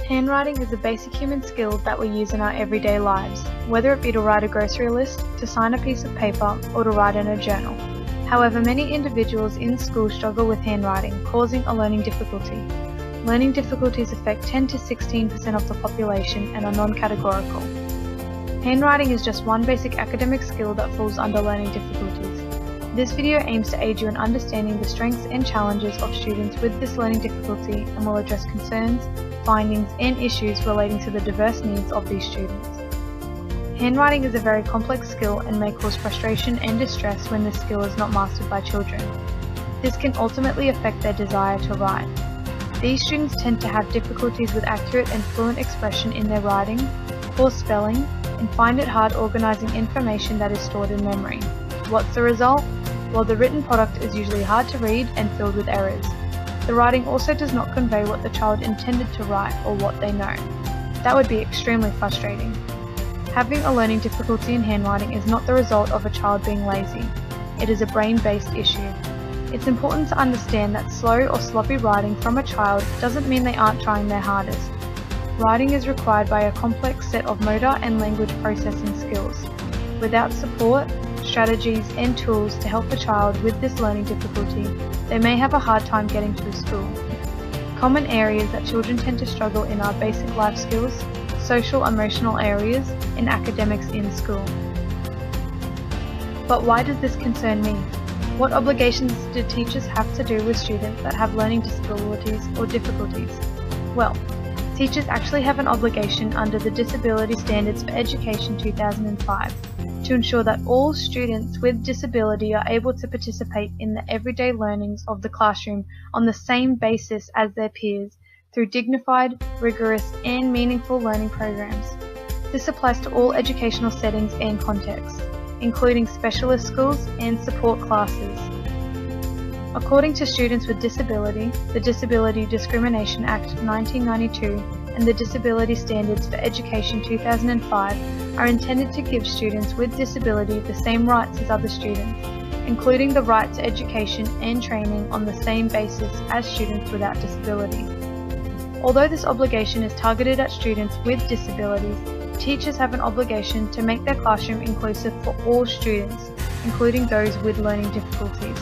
Handwriting is a basic human skill that we use in our everyday lives, whether it be to write a grocery list, to sign a piece of paper, or to write in a journal. However, many individuals in school struggle with handwriting, causing a learning difficulty. Learning difficulties affect 10 to 16% of the population and are non-categorical. Handwriting is just one basic academic skill that falls under learning difficulties. This video aims to aid you in understanding the strengths and challenges of students with this learning difficulty and will address concerns, findings, and issues relating to the diverse needs of these students. Handwriting is a very complex skill and may cause frustration and distress when this skill is not mastered by children. This can ultimately affect their desire to write. These students tend to have difficulties with accurate and fluent expression in their writing, poor spelling, and find it hard organizing information that is stored in memory. What's the result? Well, the written product is usually hard to read and filled with errors. The writing also does not convey what the child intended to write or what they know. That would be extremely frustrating. Having a learning difficulty in handwriting is not the result of a child being lazy. It is a brain-based issue. It's important to understand that slow or sloppy writing from a child doesn't mean they aren't trying their hardest. Writing is required by a complex set of motor and language processing skills. Without support, strategies, and tools to help a child with this learning difficulty, they may have a hard time getting through school. Common areas that children tend to struggle in are basic life skills, social emotional areas, and academics in school. But why does this concern me? What obligations do teachers have to do with students that have learning disabilities or difficulties? Well, teachers actually have an obligation under the Disability Standards for Education 2005 to ensure that all students with disability are able to participate in the everyday learnings of the classroom on the same basis as their peers through dignified, rigorous, and meaningful learning programs. This applies to all educational settings and contexts, including specialist schools and support classes. According to Students with Disability, the Disability Discrimination Act 1992 and the Disability Standards for Education 2005 are intended to give students with disability the same rights as other students, including the right to education and training on the same basis as students without disability. Although this obligation is targeted at students with disabilities, teachers have an obligation to make their classroom inclusive for all students, including those with learning difficulties.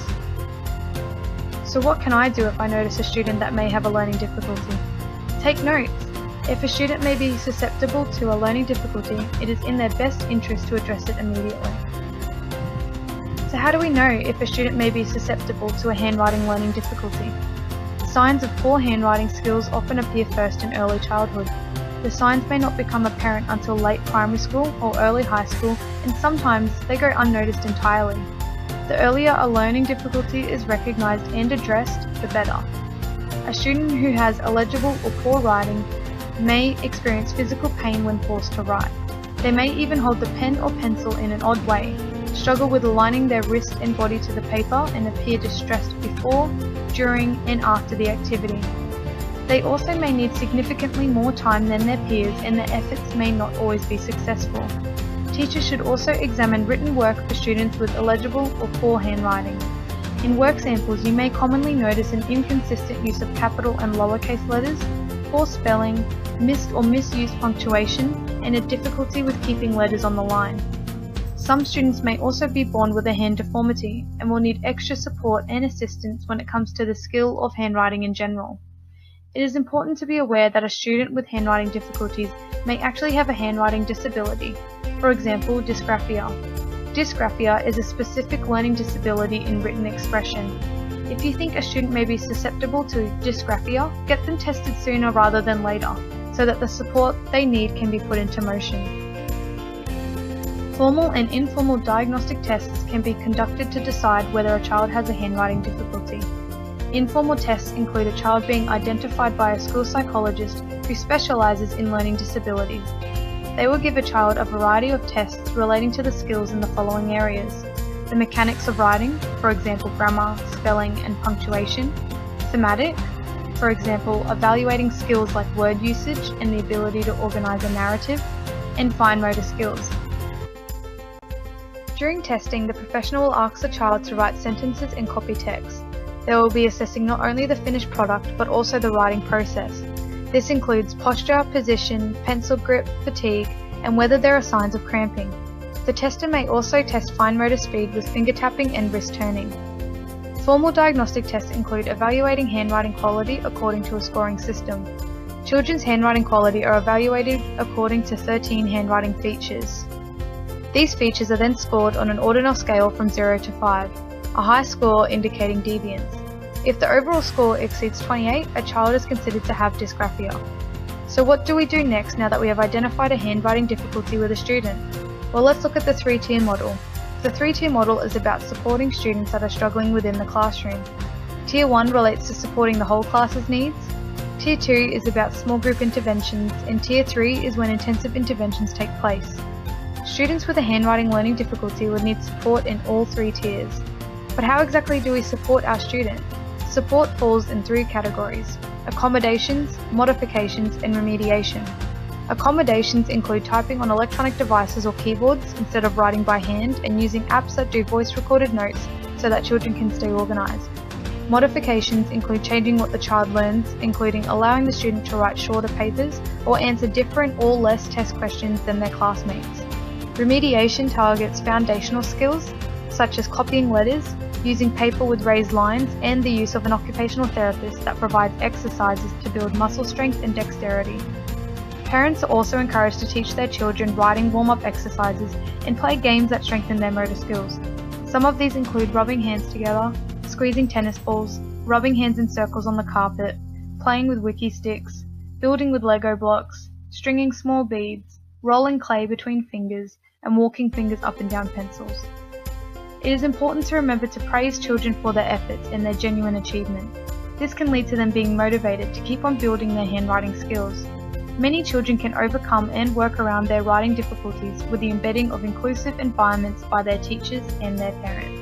So what can I do if I notice a student that may have a learning difficulty? Take notes. If a student may be susceptible to a learning difficulty, it is in their best interest to address it immediately. So how do we know if a student may be susceptible to a handwriting learning difficulty? Signs of poor handwriting skills often appear first in early childhood. The signs may not become apparent until late primary school or early high school, and sometimes they go unnoticed entirely. The earlier a learning difficulty is recognized and addressed, the better. A student who has illegible or poor writing may experience physical pain when forced to write. They may even hold the pen or pencil in an odd way, struggle with aligning their wrist and body to the paper, and appear distressed before, during, and after the activity. They also may need significantly more time than their peers, and their efforts may not always be successful. Teachers should also examine written work for students with illegible or poor handwriting. In work samples, you may commonly notice an inconsistent use of capital and lowercase letters, poor spelling, missed or misused punctuation, and a difficulty with keeping letters on the line. Some students may also be born with a hand deformity and will need extra support and assistance when it comes to the skill of handwriting in general. It is important to be aware that a student with handwriting difficulties may actually have a handwriting disability, for example, dysgraphia. Dysgraphia is a specific learning disability in written expression. If you think a student may be susceptible to dysgraphia, get them tested sooner rather than later, so that the support they need can be put into motion. Formal and informal diagnostic tests can be conducted to decide whether a child has a handwriting difficulty. Informal tests include a child being identified by a school psychologist who specializes in learning disabilities. They will give a child a variety of tests relating to the skills in the following areas: the mechanics of writing, for example grammar, spelling, and punctuation; thematic, for example evaluating skills like word usage and the ability to organize a narrative; and fine motor skills. During testing, the professional will ask the child to write sentences and copy text. They will be assessing not only the finished product but also the writing process. This includes posture, position, pencil grip, fatigue, and whether there are signs of cramping. The tester may also test fine motor speed with finger tapping and wrist turning. Formal diagnostic tests include evaluating handwriting quality according to a scoring system. Children's handwriting quality are evaluated according to 13 handwriting features. These features are then scored on an ordinal scale from 0 to 5, a high score indicating deviance. If the overall score exceeds 28, a child is considered to have dysgraphia. So what do we do next now that we have identified a handwriting difficulty with a student? Well, let's look at the 3-tier model. The 3-tier model is about supporting students that are struggling within the classroom. Tier 1 relates to supporting the whole class's needs. Tier 2 is about small group interventions, and Tier 3 is when intensive interventions take place. Students with a handwriting learning difficulty would need support in all 3 tiers. But how exactly do we support our student? Support falls in 3 categories: accommodations, modifications, and remediation. Accommodations include typing on electronic devices or keyboards instead of writing by hand, and using apps that do voice recorded notes so that children can stay organised. Modifications include changing what the child learns, including allowing the student to write shorter papers or answer different or less test questions than their classmates. Remediation targets foundational skills such as copying letters, using paper with raised lines, and the use of an occupational therapist that provides exercises to build muscle strength and dexterity. Parents are also encouraged to teach their children writing warm-up exercises and play games that strengthen their motor skills. Some of these include rubbing hands together, squeezing tennis balls, rubbing hands in circles on the carpet, playing with wiki sticks, building with Lego blocks, stringing small beads, rolling clay between fingers, and walking fingers up and down pencils. It is important to remember to praise children for their efforts and their genuine achievement. This can lead to them being motivated to keep on building their handwriting skills. Many children can overcome and work around their writing difficulties with the embedding of inclusive environments by their teachers and their parents.